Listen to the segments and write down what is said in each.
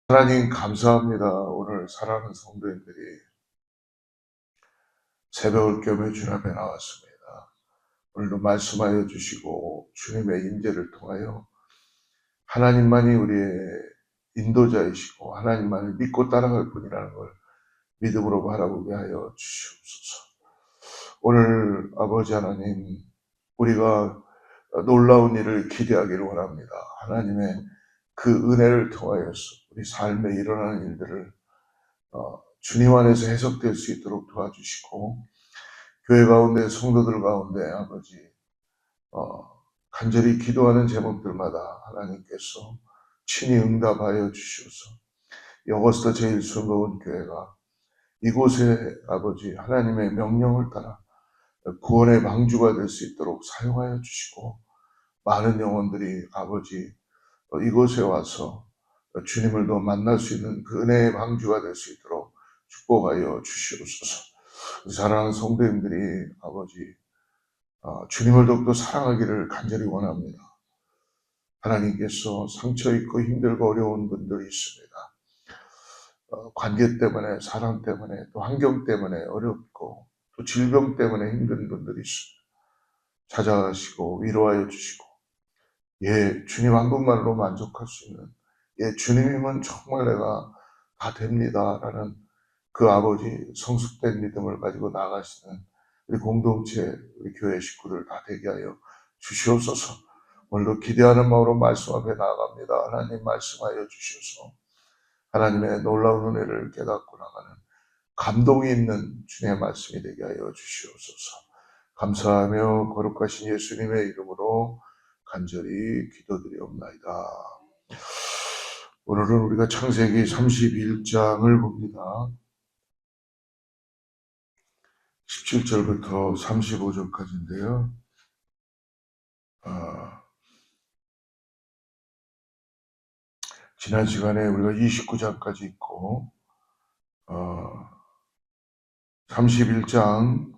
하나님 감사합니다. 오늘 사랑하는 성도님들이 새벽을 겸해 주님 앞에 나왔습니다. 오늘도 말씀하여 주시고 주님의 인재를 통하여 하나님만이 우리의 인도자이시고 하나님만을 믿고 따라갈 뿐이라는 걸 믿음으로 바라보게 하여 주시옵소서. 오늘 아버지 하나님, 우리가 놀라운 일을 기대하기를 원합니다. 하나님의 그 은혜를 통하여서 우리 삶에 일어나는 일들을 주님 안에서 해석될 수 있도록 도와주시고, 교회 가운데 성도들 가운데 아버지 어, 간절히 기도하는 제목들마다 하나님께서 친히 응답하여 주시옵소서. 이것도 제일 즐거운 교회가 이곳에 아버지 하나님의 명령을 따라 구원의 방주가 될 수 있도록 사용하여 주시고, 많은 영혼들이 아버지 이곳에 와서 주님을 더 만날 수 있는 그 은혜의 방주가 될 수 있도록 축복하여 주시옵소서. 사랑하는 성도님들이 아버지 주님을 더욱더 사랑하기를 간절히 원합니다. 하나님께서 상처 있고 힘들고 어려운 분들이 있습니다. 관계 때문에, 사랑 때문에, 또 환경 때문에 어렵고 또 질병 때문에 힘든 분들이 있습니다. 찾아가시고 위로하여 주시고, 주님 한 분만으로 만족할 수 있는, 주님이면 정말 내가 다 됩니다 라는 그 아버지 성숙된 믿음을 가지고 나가시는 우리 공동체, 우리 교회 식구들 다 되게 하여 주시옵소서. 오늘도 기대하는 마음으로 말씀 앞에 나아갑니다. 하나님 말씀하여 주시옵소서. 하나님의 놀라운 은혜를 깨닫고 나가는 감동이 있는 주님의 말씀이 되게 하여 주시옵소서. 감사하며 거룩하신 예수님의 이름으로 간절히 기도드리옵나이다. 오늘은 우리가 창세기 31장을 봅니다. 17절부터 35절까지인데요. 지난 시간에 우리가 29장까지 있고 31장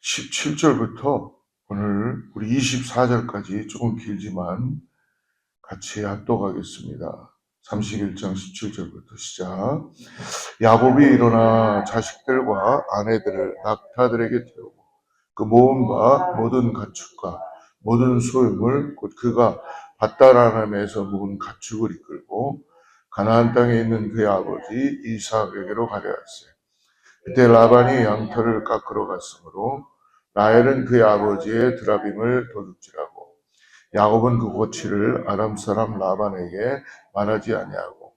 17절부터 오늘 우리 24절까지 조금 길지만 같이 합독하겠습니다. 31장 17절부터 시작. 야곱이 일어나 자식들과 아내들을 낙타들에게 태우고 그 모음과 모든 가축과 모든 소유물 곧 그가 밧다라람에서 묵은 가축을 이끌고 가나안 땅에 있는 그의 아버지 이삭에게로 가려하세. 그때 라반이 양털을 깎으러 갔으므로 라헬은 그의 아버지의 드라빔을 도둑질하고 야곱은 그 고치를 아람 사람 라반에게 말하지 아니하고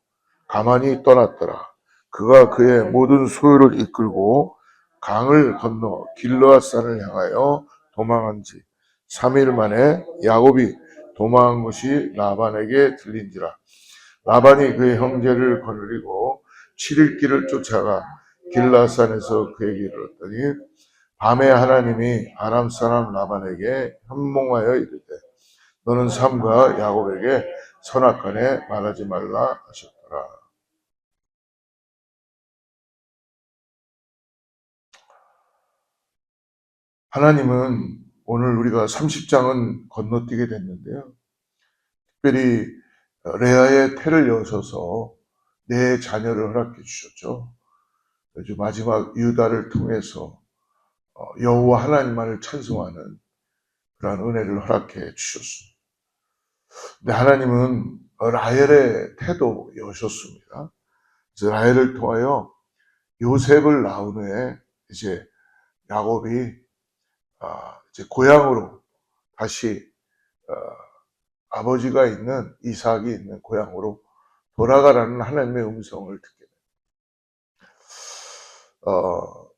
가만히 떠났더라. 그가 그의 모든 소유를 이끌고 강을 건너 길르앗산을 향하여 도망한 지 3일 만에 야곱이 도망한 것이 라반에게 들린지라. 라반이 그의 형제를 거느리고 7일 길을 쫓아가 길르앗산에서 그에게 이르렀더니 밤에 하나님이 아람 사람 라반에게 현몽하여 이르되 너는 삼가 야곱에게 선악간에 말하지 말라 하셨더라. 하나님은 오늘 우리가 30장은 건너뛰게 됐는데요. 특별히 레아의 태를 여셔서 네 자녀를 허락해 주셨죠. 그래서 마지막 유다를 통해서 여호와 하나님만을 찬송하는 그러한 은혜를 허락해 주셨습니다. 근데 하나님은 라헬의 태도 여셨습니다. 그래서 라헬을 통하여 요셉을 낳은 후에 이제 야곱이 이제 고향으로 다시 아버지가 있는 이삭이 있는 고향으로 돌아가라는 하나님의 음성을 듣게 됩니다.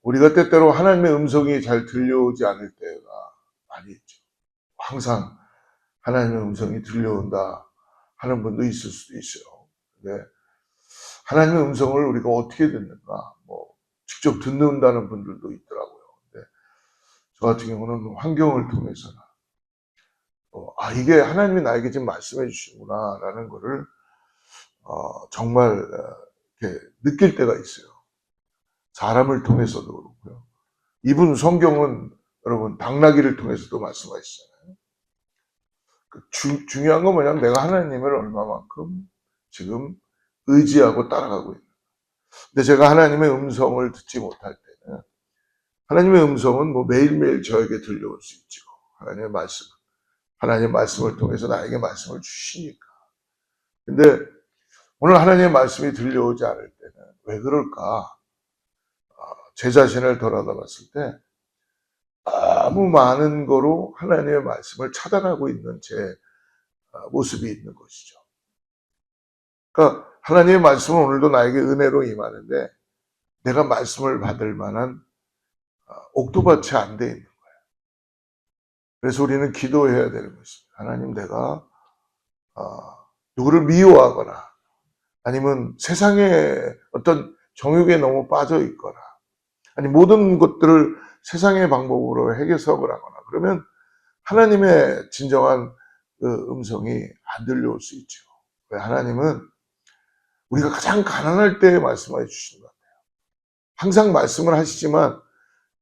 우리가 때때로 하나님의 음성이 잘 들려오지 않을 때가 많이 있죠. 항상 하나님의 음성이 들려온다 하는 분도 있을 수도 있어요. 근데 하나님의 음성을 우리가 어떻게 듣는가? 직접 듣는다는 분들도 있더라고요. 근데 저 같은 경우는 환경을 통해서나 이게 하나님이 나에게 지금 말씀해 주시구나 라는 거를 정말 이렇게 느낄 때가 있어요. 사람을 통해서도 그렇고요. 이분 성경은 여러분 당나귀를 통해서도 말씀하시잖아요. 중요한 건 뭐냐면 내가 하나님을 얼마만큼 지금 의지하고 따라가고 있는. 근데 제가 하나님의 음성을 듣지 못할 때는, 하나님의 음성은 뭐 매일매일 저에게 들려올 수 있죠. 하나님의 말씀. 하나님의 말씀을 통해서 나에게 말씀을 주시니까. 근데 오늘 하나님의 말씀이 들려오지 않을 때는 왜 그럴까? 제 자신을 돌아다 봤을 때 너무 많은 거로 하나님의 말씀을 차단하고 있는 제 모습이 있는 것이죠. 그러니까 하나님의 말씀은 오늘도 나에게 은혜로 임하는데 내가 말씀을 받을 만한 옥토밭이 안 돼 있는 거예요. 그래서 우리는 기도해야 되는 것입니다. 하나님, 내가 누구를 미워하거나 아니면 세상에 어떤 정욕에 너무 빠져 있거나 아니 모든 것들을 세상의 방법으로 해결석을 하거나 그러면 하나님의 진정한 그 음성이 안 들려올 수 있죠. 왜? 하나님은 우리가 가장 가난할 때 말씀해 주시는 것 같아요. 항상 말씀을 하시지만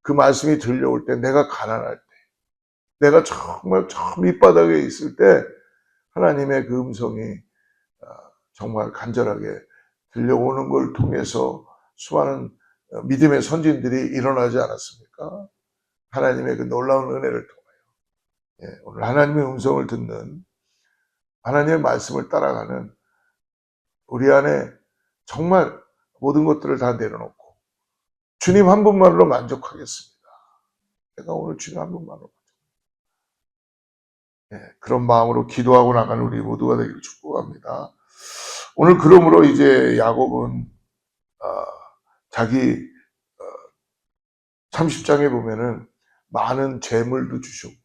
그 말씀이 들려올 때 내가 가난할 때, 내가 정말 저 밑바닥에 있을 때 하나님의 그 음성이 정말 간절하게 들려오는 걸 통해서 수많은 믿음의 선진들이 일어나지 않았습니까? 하나님의 그 놀라운 은혜를 통하여. 오늘 하나님의 음성을 듣는, 하나님의 말씀을 따라가는 우리 안에 정말 모든 것들을 다 내려놓고 주님 한 분만으로 만족하겠습니다. 내가 오늘 주님 한 분만으로 그런 마음으로 기도하고 나가는 우리 모두가 되기를 축복합니다. 오늘 그러므로 이제 야곱은 자기 30장에 보면은 많은 재물도 주셨고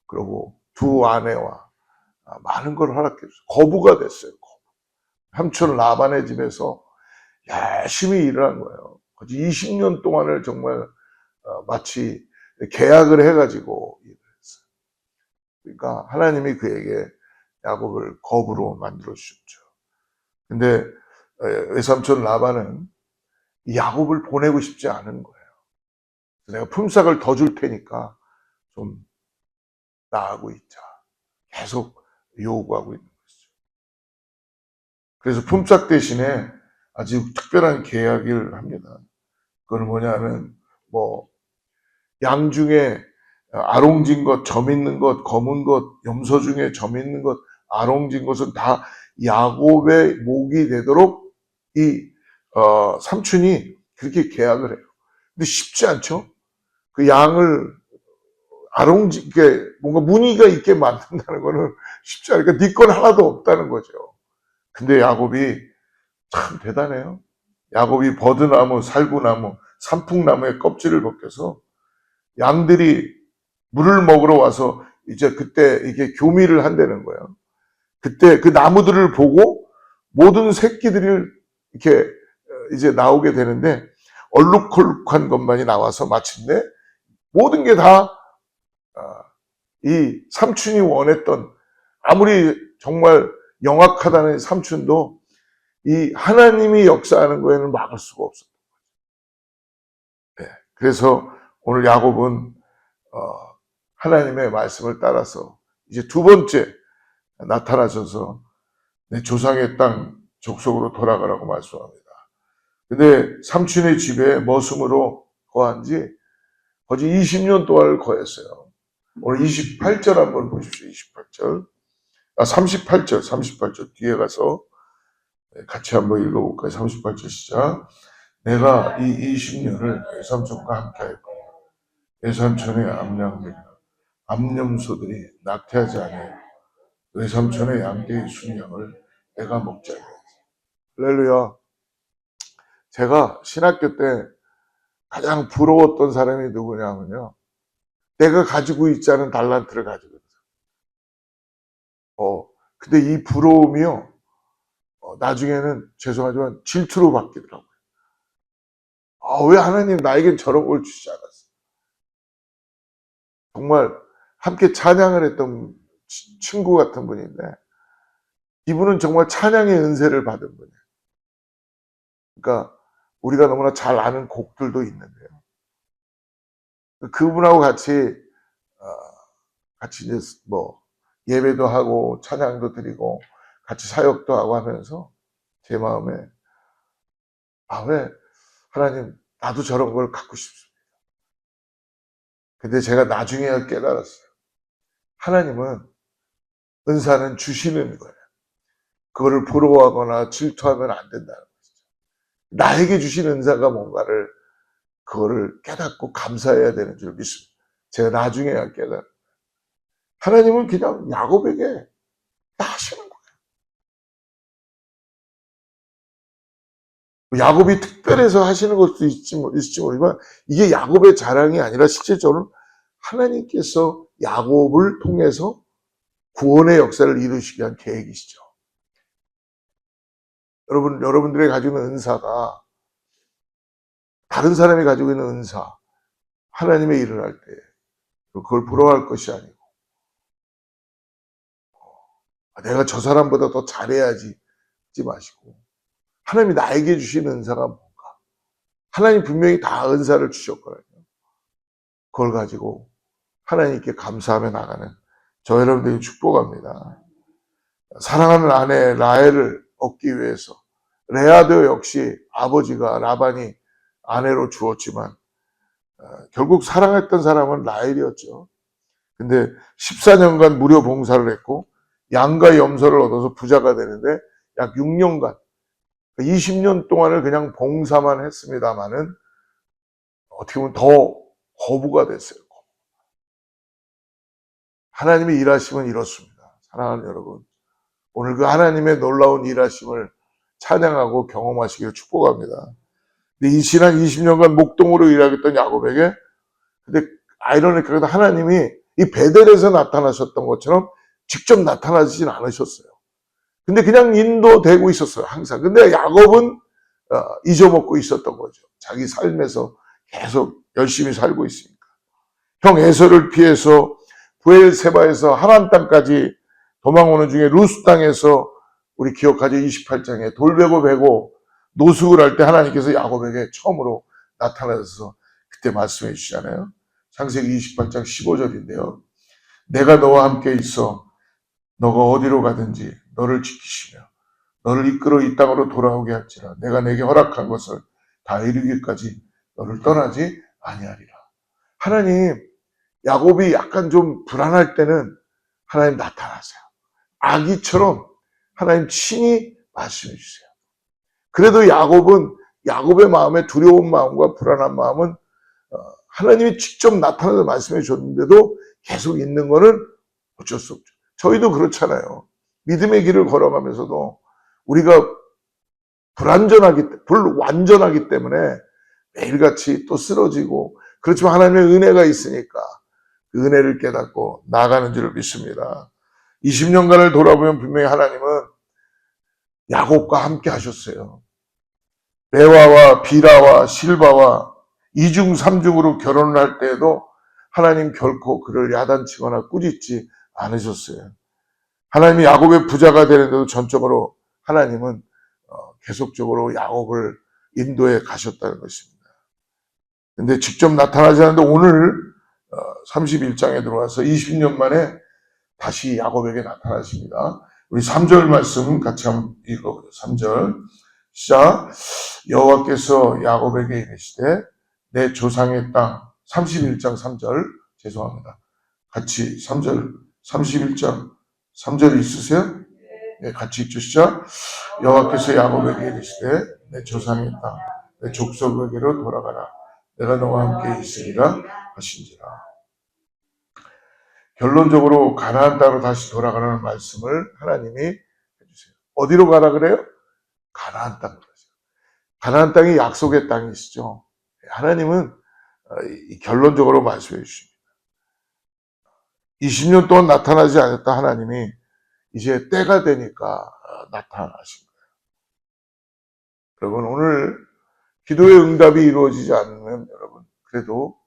그리고 두 아내와 많은 걸 허락했어요. 거부가 됐어요. 삼촌 라반의 집에서 열심히 일을 한 거예요. 20년 동안을 정말 마치 계약을 해가지고 일을 했어요. 그러니까 하나님이 그에게 야곱을 거부로 만들어 주셨죠. 근데 외삼촌 라반은 야곱을 보내고 싶지 않은 거예요. 내가 품삯을 더 줄 테니까 좀 나하고 있자. 계속 요구하고 있는 것이죠. 그래서 품삯 대신에 아주 특별한 계약을 합니다. 그건 뭐냐면 양 중에 아롱진 것, 점 있는 것, 검은 것, 염소 중에 점 있는 것, 아롱진 것은 다 야곱의 목이 되도록 이 삼촌이 그렇게 계약을 해요. 근데 쉽지 않죠? 그 양을 아롱지게 뭔가 무늬가 있게 만든다는 거는 쉽지 않으니까 네 건 하나도 없다는 거죠. 근데 야곱이 참 대단해요. 야곱이 버드나무, 살구나무, 산풍나무의 껍질을 벗겨서 양들이 물을 먹으러 와서 이제 그때 이게 교미를 한다는 거예요. 그때 그 나무들을 보고 모든 새끼들이 이렇게 이제 나오게 되는데 얼룩덜룩한 것만이 나와서 마침내 모든 게 다 이 삼촌이 원했던 아무리 정말 영악하다는 삼촌도 이 하나님이 역사하는 거에는 막을 수가 없어요. 그래서 오늘 야곱은 하나님의 말씀을 따라서 이제 두 번째 나타나셔서 내 조상의 땅 족속으로 돌아가라고 말씀합니다. 근데 삼촌의 집에 머슴으로 거한 지 거의 20년 동안을 거했어요. 오늘 28절 한번 보십시오. 28절. 38절 뒤에 가서 같이 한번 읽어볼까요? 38절 시작. 내가 이 20년을 외삼촌과 함께 할 거야. 외삼촌의 암염소들이 낙태하지 않아요. 외삼촌의 양떼의 순양을 내가 먹지 않아요. 할렐루야. 제가 신학교 때 가장 부러웠던 사람이 누구냐면요. 내가 가지고 있지 않은 달란트를 가지고 있어요. 근데 이 부러움이요. 나중에는 죄송하지만 질투로 바뀌더라고요. 왜 하나님 나에겐 저런 걸 주시지 않았어? 정말 함께 찬양을 했던 친구 같은 분인데 이분은 정말 찬양의 은혜를 받은 분이에요. 그러니까 우리가 너무나 잘 아는 곡들도 있는데요. 그분하고 같이 이제 예배도 하고 찬양도 드리고 같이 사역도 하고 하면서 제 마음에, 왜 하나님 나도 저런 걸 갖고 싶습니다. 근데 제가 나중에 깨달았어요. 하나님은 은사는 주시는 거예요. 그거를 부러워하거나 질투하면 안 된다는 거죠. 나에게 주신 은사가 뭔가를 그거를 깨닫고 감사해야 되는 줄 믿습니다. 제가 나중에야 깨달아요. 하나님은 그냥 야곱에게 다 하시는 거예요. 야곱이 특별해서 하시는 것도 있을지 모르지만 이게 야곱의 자랑이 아니라 실질적으로 하나님께서 야곱을 통해서 구원의 역사를 이루시기 위한 계획이시죠. 여러분들이 가지고 있는 은사가 다른 사람이 가지고 있는 은사, 하나님의 일을 할 때 그걸 부러워할 것이 아니고 내가 저 사람보다 더 잘해야지 하지 마시고 하나님이 나에게 주신 은사가 뭔가 하나님 분명히 다 은사를 주셨거든요. 그걸 가지고 하나님께 감사하며 나가는 저 여러분들이 축복합니다. 사랑하는 아내 라헬을 얻기 위해서 레아도 역시 아버지가 라반이 아내로 주었지만 결국 사랑했던 사람은 라헬이었죠. 근데 14년간 무료 봉사를 했고 양과 염소를 얻어서 부자가 되는데 약 6년간 20년 동안을 그냥 봉사만 했습니다마는 어떻게 보면 더 거부가 됐어요. 하나님의 일하심은 이렇습니다. 사랑하는 여러분, 오늘 그 하나님의 놀라운 일하심을 찬양하고 경험하시기를 축복합니다. 근데 이 지난 20년간 목동으로 일하겠던 야곱에게 근데 아이러니하게도 하나님이 이 베델에서 나타나셨던 것처럼 직접 나타나지진 않으셨어요. 근데 그냥 인도되고 있었어요, 항상. 근데 야곱은 잊어먹고 있었던 거죠. 자기 삶에서 계속 열심히 살고 있으니까. 형 에서를 피해서 부엘세바에서 하란 땅까지 도망오는 중에 루스 땅에서 우리 기억하죠? 28장에 돌베고 베고 노숙을 할 때 하나님께서 야곱에게 처음으로 나타나셔서 그때 말씀해 주시잖아요. 창세기 28장 15절인데요. 내가 너와 함께 있어 너가 어디로 가든지 너를 지키시며 너를 이끌어 이 땅으로 돌아오게 할지라 내가 내게 허락한 것을 다 이루기까지 너를 떠나지 아니하리라. 하나님, 야곱이 약간 좀 불안할 때는 하나님 나타나세요. 아기처럼 하나님 친히 말씀해 주세요. 그래도 야곱의 마음에 두려운 마음과 불안한 마음은 하나님이 직접 나타나서 말씀해 줬는데도 계속 있는 거는 어쩔 수 없죠. 저희도 그렇잖아요. 믿음의 길을 걸어가면서도 우리가 불완전하기 때문에 매일같이 또 쓰러지고 그렇지만 하나님의 은혜가 있으니까 그 은혜를 깨닫고 나아가는 줄을 믿습니다. 20년간을 돌아보면 분명히 하나님은 야곱과 함께 하셨어요. 레와와 비라와 실바와 이중 삼중으로 결혼을 할 때에도 하나님 결코 그를 야단치거나 꾸짖지 않으셨어요. 하나님이 야곱의 부자가 되는데도 전적으로 하나님은 계속적으로 야곱을 인도에 가셨다는 것입니다. 근데 직접 나타나지 않는데 오늘 31장에 들어와서 20년 만에 다시 야곱에게 나타나십니다. 우리 3절 말씀 같이 한번 읽어보죠. 3절 시작. 여호와께서 야곱에게 이르시되 내 조상의 땅 31장 3절 죄송합니다. 같이 3절 31장 3절 있으세요? 네, 같이 읽죠. 시작. 여호와께서 야곱에게 이르시되 내 조상의 땅 내 족속에게로 돌아가라. 내가 너와 함께 있으리라 하신지라. 결론적으로 가나안 땅으로 다시 돌아가라는 말씀을 하나님이 해주세요. 어디로 가라 그래요? 가나안 땅으로 가세요. 가나안 땅이 약속의 땅이시죠. 하나님은 결론적으로 말씀해 주십니다. 20년 동안 나타나지 않았다 하나님이 이제 때가 되니까 나타나신 거예요. 여러분 오늘 기도의 응답이 이루어지지 않으면 여러분 그래도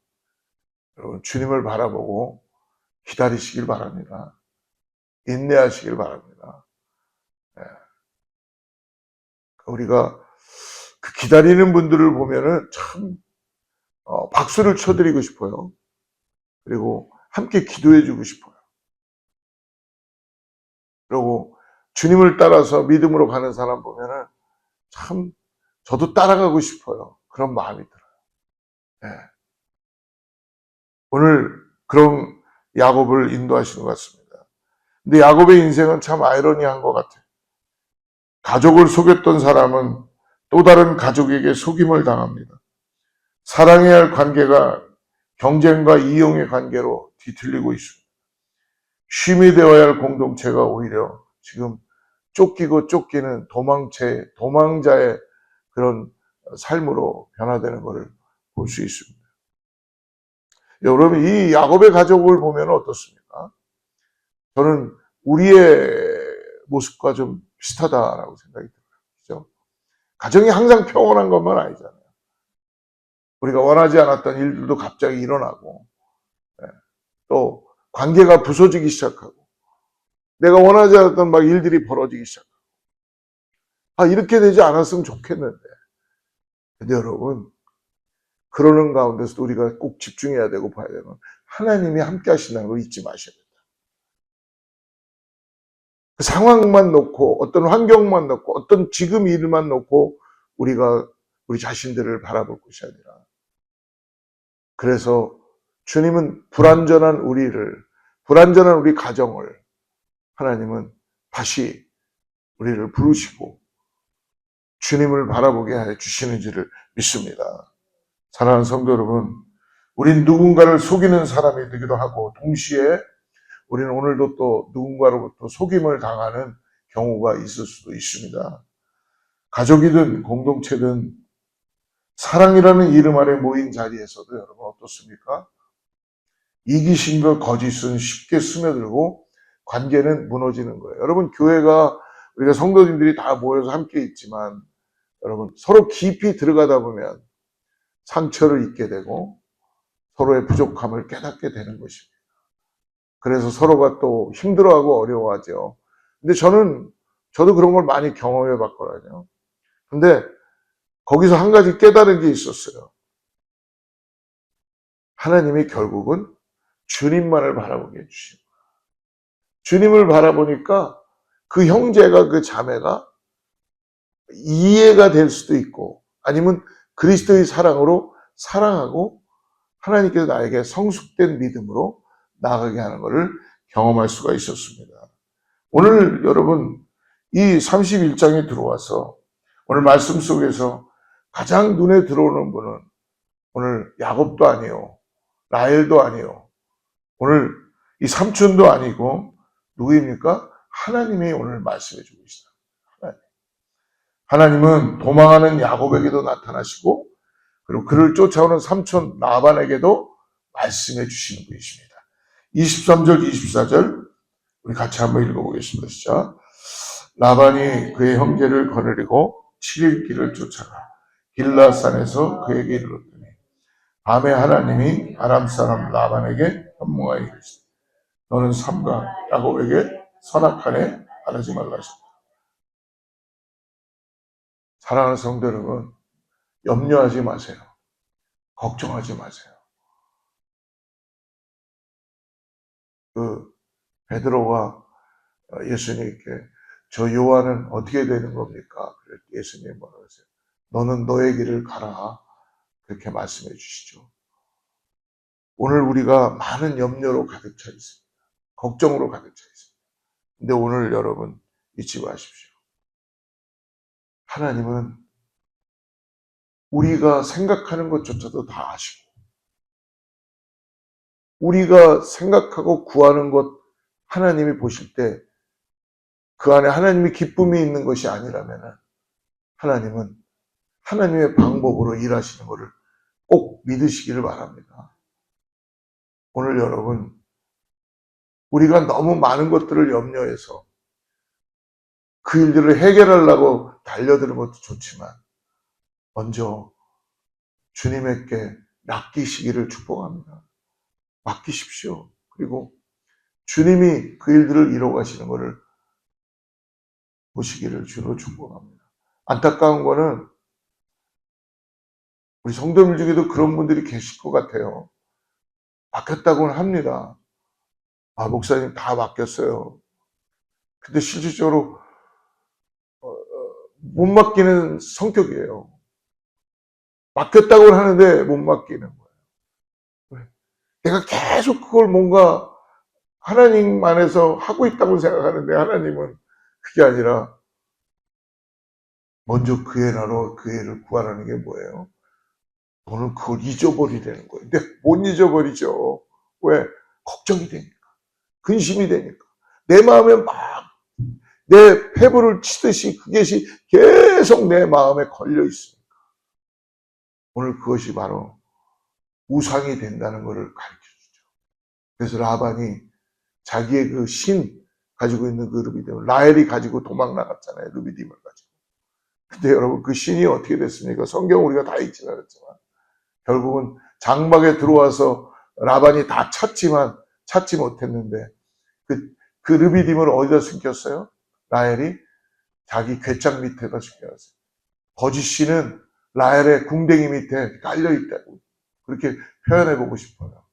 여러분 주님을 바라보고 기다리시길 바랍니다. 인내하시길 바랍니다. 네. 우리가 그 기다리는 분들을 보면은 참 박수를 쳐드리고 싶어요. 그리고 함께 기도해주고 싶어요. 그리고 주님을 따라서 믿음으로 가는 사람 보면은 참 저도 따라가고 싶어요. 그런 마음이 들어요. 예. 오늘 그런 야곱을 인도하시는 것 같습니다. 근데 야곱의 인생은 참 아이러니한 것 같아요. 가족을 속였던 사람은 또 다른 가족에게 속임을 당합니다. 사랑해야 할 관계가 경쟁과 이용의 관계로 뒤틀리고 있습니다. 쉼이 되어야 할 공동체가 오히려 지금 쫓기고 쫓기는 도망자의 그런 삶으로 변화되는 것을 볼 수 있습니다. 여러분, 이 야곱의 가족을 보면 어떻습니까? 저는 우리의 모습과 좀 비슷하다라고 생각이 들어요. 그죠? 가정이 항상 평온한 것만 아니잖아요. 우리가 원하지 않았던 일들도 갑자기 일어나고, 또 관계가 부서지기 시작하고, 내가 원하지 않았던 막 일들이 벌어지기 시작하고, 이렇게 되지 않았으면 좋겠는데. 근데 여러분, 그러는 가운데서도 우리가 꼭 집중해야 되고 봐야 되는 건 하나님이 함께 하신다는 걸 잊지 마셔야 된다. 그 상황만 놓고, 어떤 환경만 놓고, 어떤 지금 일만 놓고 우리가 우리 자신들을 바라볼 것이 아니라, 그래서 주님은 불완전한 우리 가정을 하나님은 다시 우리를 부르시고 주님을 바라보게 해 주시는지를 믿습니다. 사랑하는 성도 여러분, 우린 누군가를 속이는 사람이 되기도 하고 동시에 우리는 오늘도 또 누군가로부터 속임을 당하는 경우가 있을 수도 있습니다. 가족이든 공동체든 사랑이라는 이름 아래 모인 자리에서도 여러분 어떻습니까? 이기심과 거짓은 쉽게 스며들고 관계는 무너지는 거예요. 여러분, 교회가 우리가 성도님들이 다 모여서 함께 있지만 여러분 서로 깊이 들어가다 보면 상처를 잊게 되고 서로의 부족함을 깨닫게 되는 것입니다. 그래서 서로가 또 힘들어하고 어려워하죠. 근데 저도 그런 걸 많이 경험해 봤거든요. 근데 거기서 한 가지 깨달은 게 있었어요. 하나님이 결국은 주님만을 바라보게 해주신 거예요. 주님을 바라보니까 그 형제가, 그 자매가 이해가 될 수도 있고 아니면 그리스도의 사랑으로 사랑하고 하나님께서 나에게 성숙된 믿음으로 나아가게 하는 것을 경험할 수가 있었습니다. 오늘 여러분 이 31장에 들어와서 오늘 말씀 속에서 가장 눈에 들어오는 분은 오늘 야곱도 아니요, 라헬도 아니요, 오늘 이 삼촌도 아니고 누구입니까? 하나님이 오늘 말씀해 주고 계시다. 하나님은 도망하는 야곱에게도 나타나시고 그리고 그를 쫓아오는 삼촌 라반에게도 말씀해 주시는 분이십니다. 23절, 24절 우리 같이 한번 읽어보겠습니다. 시작. 라반이 그의 형제를 거느리고 7일 길을 쫓아가 길라산에서 그에게 이르렀더니 밤에 하나님이 아람 사람 라반에게 현몽하여 이르시되 너는 삼가 야곱에게 선악하네 하지 말라 하셨다. 사랑하는 성도 여러분, 염려하지 마세요. 걱정하지 마세요. 그 베드로가 예수님께 저 요한은 어떻게 되는 겁니까? 그랬더니 예수님이 뭐라고 하세요? 너는 너의 길을 가라. 그렇게 말씀해 주시죠. 오늘 우리가 많은 염려로 가득 차 있습니다. 걱정으로 가득 차 있습니다. 근데 오늘 여러분 잊지 마십시오. 하나님은 우리가 생각하는 것조차도 다 아시고 우리가 생각하고 구하는 것 하나님이 보실 때 그 안에 하나님의 기쁨이 있는 것이 아니라면 하나님은 하나님의 방법으로 일하시는 것을 꼭 믿으시기를 바랍니다. 오늘 여러분 우리가 너무 많은 것들을 염려해서 그 일들을 해결하려고 달려드는 것도 좋지만 먼저 주님에게 맡기시기를 축복합니다. 맡기십시오. 그리고 주님이 그 일들을 이루어 가시는 것을 보시기를 주로 축복합니다. 안타까운 거는 우리 성도들 중에도 그런 분들이 계실 것 같아요. 맡겼다고는 합니다. 목사님 다 맡겼어요. 근데 실질적으로 못 맡기는 성격이에요. 맡겼다고 하는데 못 맡기는 거예요. 내가 계속 그걸 뭔가 하나님 안에서 하고 있다고 생각하는데 하나님은 그게 아니라 먼저 그의 나라와 그의를 구하라는 게 뭐예요? 너는 그걸 잊어버리라는 거예요. 근데 못 잊어버리죠. 왜? 걱정이 되니까. 근심이 되니까. 내 마음에 막 내 패부를 치듯이 그것이 계속 내 마음에 걸려 있습니다. 오늘 그것이 바로 우상이 된다는 것을 가르쳐 주죠. 그래서 라반이 자기의 그 신 가지고 있는 그 르비딤을 라헬이 가지고 도망 나갔잖아요. 르비딤을 가지고. 근데 여러분 그 신이 어떻게 됐습니까? 성경 우리가 다 읽지는 않았지만 결국은 장막에 들어와서 라반이 다 찾지만 찾지 못했는데 그 르비딤을 어디다 숨겼어요? 라헬이 자기 괴짝 밑에다 숨겨놨어요. 거짓 신은 라헬의 궁뎅이 밑에 깔려있다고 그렇게 표현해보고 싶어요.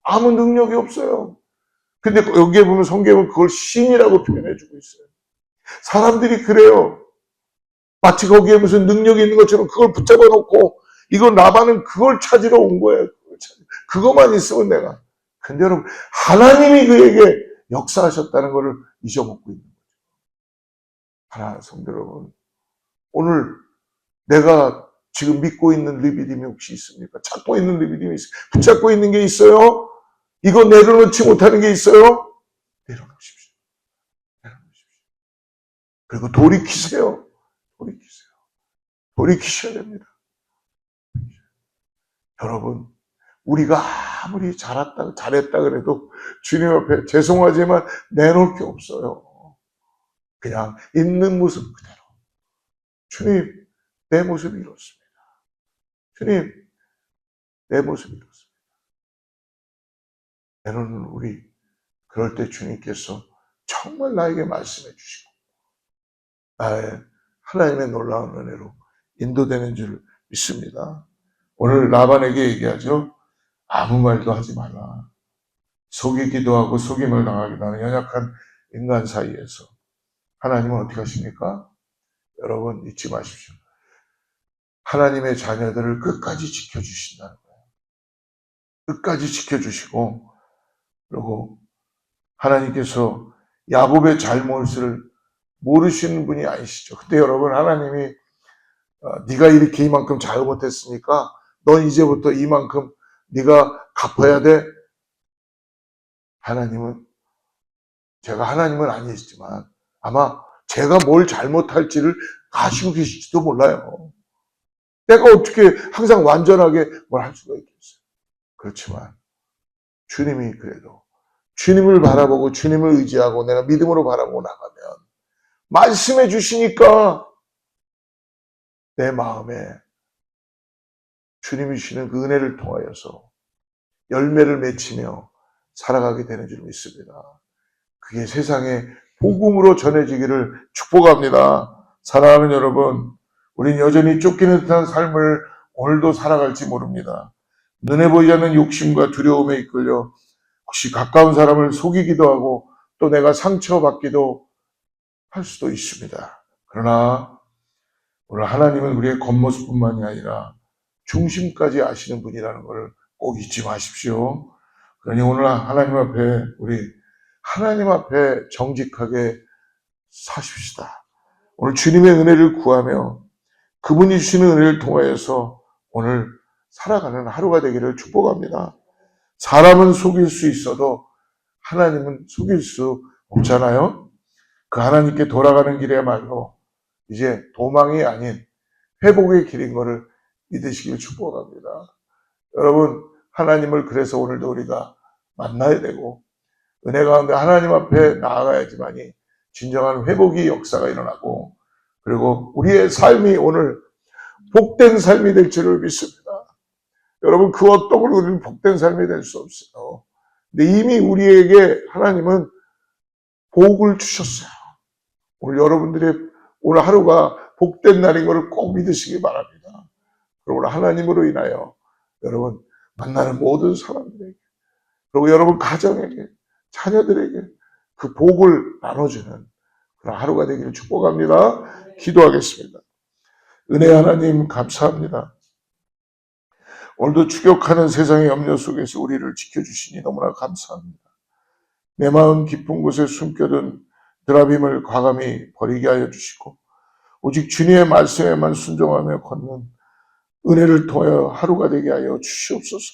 아무 능력이 없어요. 근데 여기에 보면 성경은 그걸 신이라고 표현해주고 있어요. 사람들이 그래요. 마치 거기에 무슨 능력이 있는 것처럼 그걸 붙잡아 놓고 이건 라반은 그걸 찾으러 온 거예요. 그것만 있으면 내가. 근데 여러분 하나님이 그에게 역사하셨다는 것을 잊어먹고 있는 거죠. 하나님 성도 여러분, 오늘 내가 지금 믿고 있는 르비딤이 혹시 있습니까? 찾고 있는 르비딤이 있어요. 붙잡고 있는 게 있어요? 이거 내려놓지 못하는 게 있어요? 내려놓으십시오. 내려놓으십시오. 그리고 돌이키세요. 돌이키세요. 돌이키셔야 됩니다. 여러분, 우리가 아무리 잘했다 그래도 주님 앞에 죄송하지만 내놓을 게 없어요. 그냥 있는 모습 그대로. 주님, 내 모습이 이렇습니다. 주님, 내 모습이 이렇습니다. 내놓는 우리, 그럴 때 주님께서 정말 나에게 말씀해 주시고, 나의 하나님의 놀라운 은혜로 인도되는 줄 믿습니다. 오늘 라반에게 얘기하죠. 아무 말도 하지 말라. 속이기도 하고 속임을 당하기도 하는 연약한 인간 사이에서 하나님은 어떻게 하십니까? 여러분 잊지 마십시오. 하나님의 자녀들을 끝까지 지켜주신다는 거예요. 끝까지 지켜주시고 그리고 하나님께서 야곱의 잘못을 모르시는 분이 아니시죠. 근데 여러분 하나님이 네가 이렇게 이만큼 잘못했으니까 넌 이제부터 이만큼 네가 갚아야 돼. 하나님은 제가 하나님은 아니지만 아마 제가 뭘 잘못할지를 아시고 계실지도 몰라요. 내가 어떻게 항상 완전하게 뭘 할 수가 있겠어요. 그렇지만 주님이 그래도 주님을 바라보고 주님을 의지하고 내가 믿음으로 바라보고 나가면 말씀해 주시니까 내 마음에 주님이 주시는 그 은혜를 통하여서 열매를 맺히며 살아가게 되는 줄 믿습니다. 그게 세상에 복음으로 전해지기를 축복합니다. 사랑하는 여러분, 우린 여전히 쫓기는 듯한 삶을 오늘도 살아갈지 모릅니다. 눈에 보이지 않는 욕심과 두려움에 이끌려 혹시 가까운 사람을 속이기도 하고 또 내가 상처받기도 할 수도 있습니다. 그러나 오늘 하나님은 우리의 겉모습뿐만이 아니라 중심까지 아시는 분이라는 것을 꼭 잊지 마십시오. 그러니 오늘 하나님 앞에 우리 하나님 앞에 정직하게 사십시다. 오늘 주님의 은혜를 구하며 그분이 주시는 은혜를 통하여서 오늘 살아가는 하루가 되기를 축복합니다. 사람은 속일 수 있어도 하나님은 속일 수 없잖아요. 그 하나님께 돌아가는 길에말로 이제 도망이 아닌 회복의 길인 것을 믿으시길 축복합니다. 여러분 하나님을 그래서 오늘도 우리가 만나야 되고 은혜 가운데 하나님 앞에 나아가야지만이 진정한 회복의 역사가 일어나고 그리고 우리의 삶이 오늘 복된 삶이 될 줄을 믿습니다. 여러분 그 어떤 걸 우리는 복된 삶이 될 수 없어요. 근데 이미 우리에게 하나님은 복을 주셨어요. 오늘 여러분들의 오늘 하루가 복된 날인 것을 꼭 믿으시기 바랍니다. 그리고 하나님으로 인하여 여러분 만나는 모든 사람들에게 그리고 여러분 가정에게 자녀들에게 그 복을 나눠주는 그런 하루가 되기를 축복합니다. 기도하겠습니다. 은혜 하나님 감사합니다. 오늘도 추격하는 세상의 염려 속에서 우리를 지켜주시니 너무나 감사합니다. 내 마음 깊은 곳에 숨겨둔 드라빔을 과감히 버리게 하여 주시고 오직 주님의 말씀에만 순종하며 걷는 은혜를 통하여 하루가 되게 하여 주시옵소서.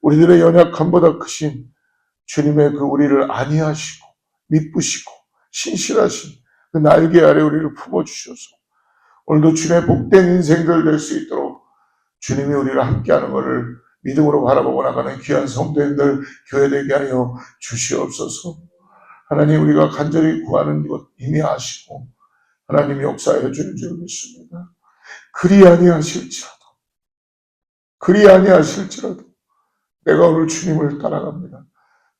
우리들의 연약함보다 크신 주님의 그 우리를 안위하시고 미쁘시고 신실하신 그 날개 아래 우리를 품어주셔서 오늘도 주님의 복된 인생들 될 수 있도록 주님이 우리를 함께하는 것을 믿음으로 바라보고 나가는 귀한 성도님들 교회 되게 하여 주시옵소서. 하나님 우리가 간절히 구하는 것 이미 아시고 하나님이 역사해 주는 줄 믿습니다. 그리 아니하실지라도 내가 오늘 주님을 따라갑니다.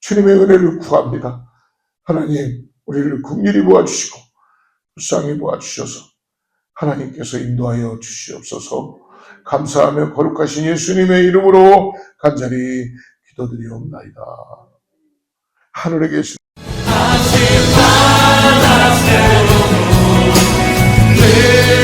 주님의 은혜를 구합니다. 하나님 우리를 긍휼히 보아주시고 불쌍히 보아주셔서 하나님께서 인도하여 주시옵소서. 감사하며 거룩하신 예수님의 이름으로 간절히 기도드리옵나이다. 하늘에 계신 하나님